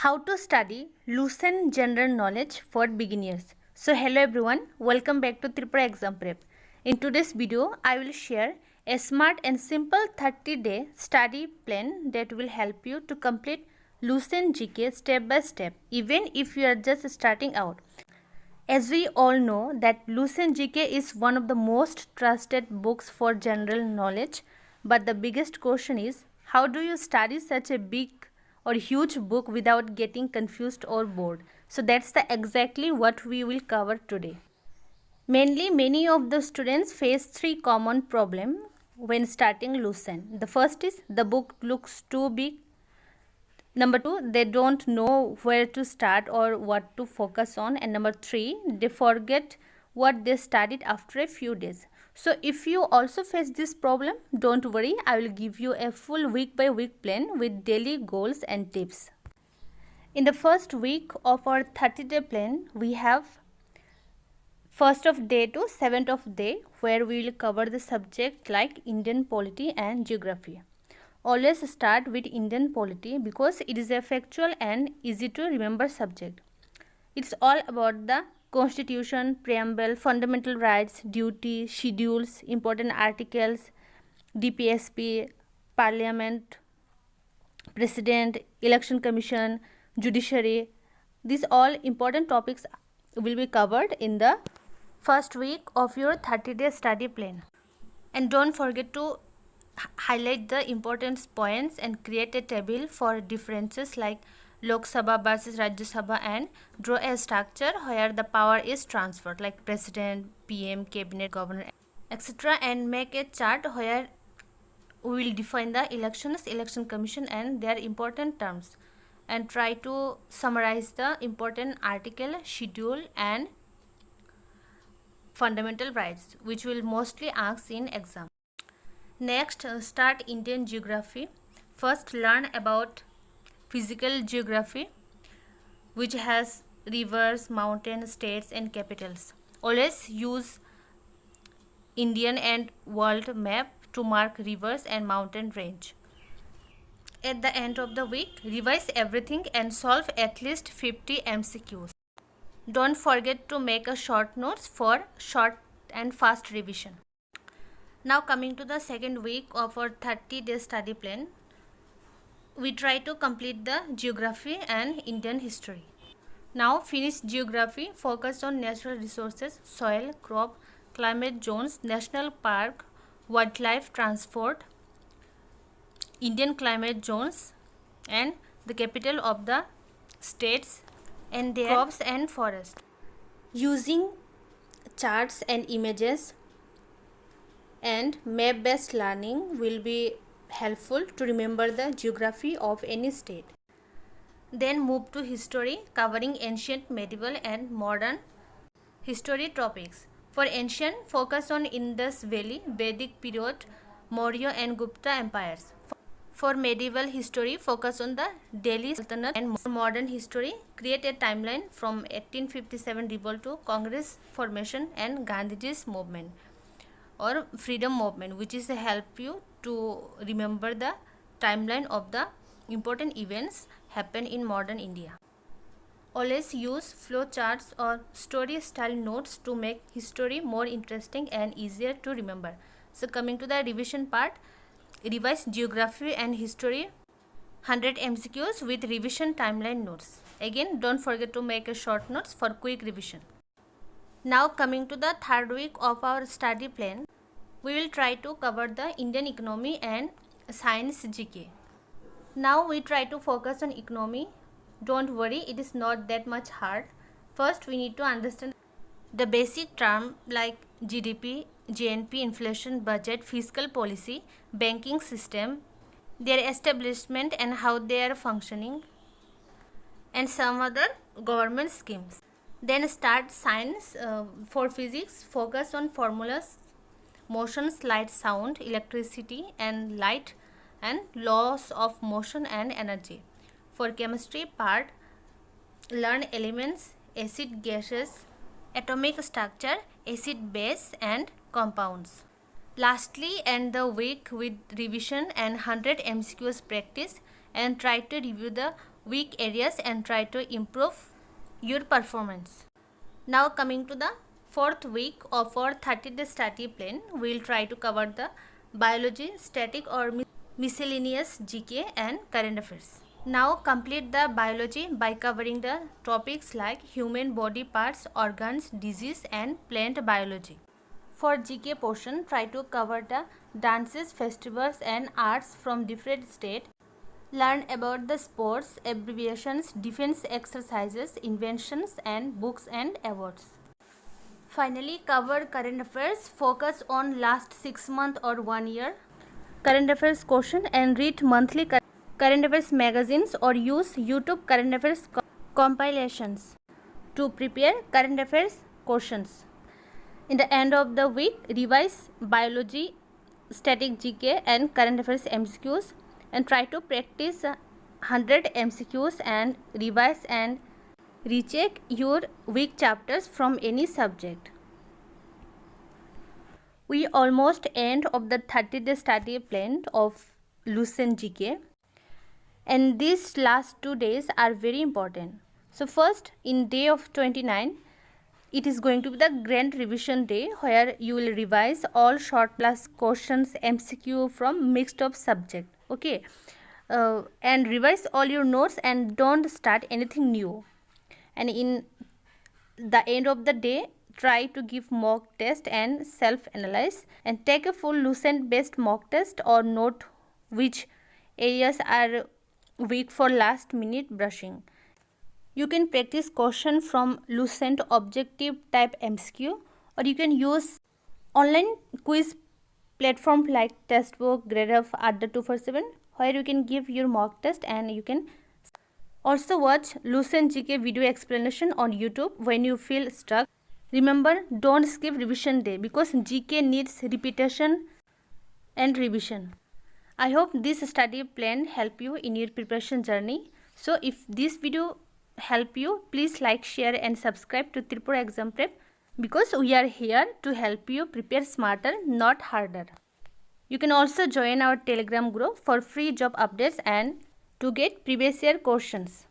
How to study Lucent General Knowledge for beginners. So hello everyone, welcome back to Tripura Exam Prep. In today's video, I will share a smart and simple 30-day study plan that will help you to complete Lucent Gk step by step, even if you are just starting out. As we all know that Lucent Gk is one of the most trusted books for general knowledge, but the biggest question is, how do you study such a big or huge book without getting confused or bored? So that's exactly what we will cover today. Mainly, many of the students face three common problems when starting Lucent. The first is the book looks too big. Number two, they don't know where to start or what to focus on. And number three, they forget what they studied after a few days. So if you also face this problem, don't worry, I will give you a full week by week plan with daily goals and tips. In the first week of our 30-day plan, we have 1st of day to 7th of day, where we will cover the subject like Indian polity and geography. Always start with Indian polity because it is a factual and easy to remember subject. It's all about the constitution, preamble, fundamental rights, duty, schedules, important articles, DPSP, parliament, president, election commission, judiciary. These all important topics will be covered in the first week of your 30-day study plan. And don't forget to highlight the important points and create a table for differences like Lok Sabha versus Rajya Sabha, and draw a structure where the power is transferred like president, PM, cabinet, governor, etc. and make a chart where we will define the elections, election commission and their important terms, and try to summarize the important article, schedule and fundamental rights which will mostly ask in exam. Next, start Indian geography. First, learn about physical geography, which has rivers, mountains, states and capitals. Always use Indian and world map to mark rivers and mountain range. At the end of the week, revise everything and solve at least 50 MCQs. Don't forget to make a short notes for short and fast revision. Now coming to the second week of our 30-day study plan, we try to complete the geography and Indian history. Now finish geography, focus on natural resources, soil, crop, climate zones, national park, wildlife, transport, Indian climate zones and the capital of the states and their crops and forests. Using charts and images and map-based learning will be helpful to remember the geography of any state. Then move to history, covering ancient, medieval and modern history topics. For ancient, focus on Indus Valley, Vedic period, Maurya and Gupta empires. For medieval history, focus on the Delhi Sultanate. And for modern history, create a timeline from 1857 revolt to Congress formation and Gandhiji's movement or freedom movement, which is help you to remember the timeline of the important events happen in modern India. Always use flow charts or story style notes to make history more interesting and easier to remember. So coming to the revision part, revise geography and history 100 MCQs with revision timeline notes. Again, don't forget to make a short notes for quick revision. Now coming to the third week of our study plan, we will try to cover the Indian economy and science GK. Now we try to focus on economy. Don't worry, it is not that much hard. First, we need to understand the basic term like GDP, GNP, inflation, budget, fiscal policy, banking system, their establishment and how they are functioning, and some other government schemes. Then start science. For physics, focus on formulas, motions, light, sound, electricity and light and laws of motion and energy. For chemistry part, learn elements, acid, gases, atomic structure, acid, base and compounds. Lastly, end the week with revision and 100 MCQs practice and try to review the weak areas and try to improve your performance. Now coming to the fourth week of our 30-day study plan, we will try to cover the biology, static or miscellaneous GK and current affairs. Now complete the biology by covering the topics like human body parts, organs, disease and plant biology. For GK portion, try to cover the dances, festivals and arts from different states. Learn about the sports, abbreviations, defense exercises, inventions and books and awards. Finally, cover current affairs. Focus on last 6 months or 1 year current affairs question and read monthly current affairs magazines or use YouTube current affairs compilations to prepare current affairs questions. In the end of the week, revise biology, static GK and current affairs MCQs and try to practice 100 MCQs and revise and recheck your weak chapters from any subject. We almost end of the 30-day study plan of Lucent Gk, and these last 2 days are very important. So first, in day of 29, it is going to be the grand revision day where you will revise all short plus questions MCQ from mixed up subject. Okay, and revise all your notes and don't start anything new. And in the end of the day, try to give mock test and self-analyze and take a full Lucent based mock test or note which areas are weak for last minute brushing. You can practice question from Lucent objective type MCQ or you can use online quiz platform like Testbook, GradeUp, Adda 247 where you can give your mock test and you can also watch Lucent GK video explanation on YouTube when you feel stuck. Remember, don't skip revision day because GK needs repetition and revision. I hope this study plan help you in your preparation journey. So if this video help you, please like, share and subscribe to Tripura Exam Prep because we are here to help you prepare smarter, not harder. You can also join our Telegram group for free job updates and to get previous year questions.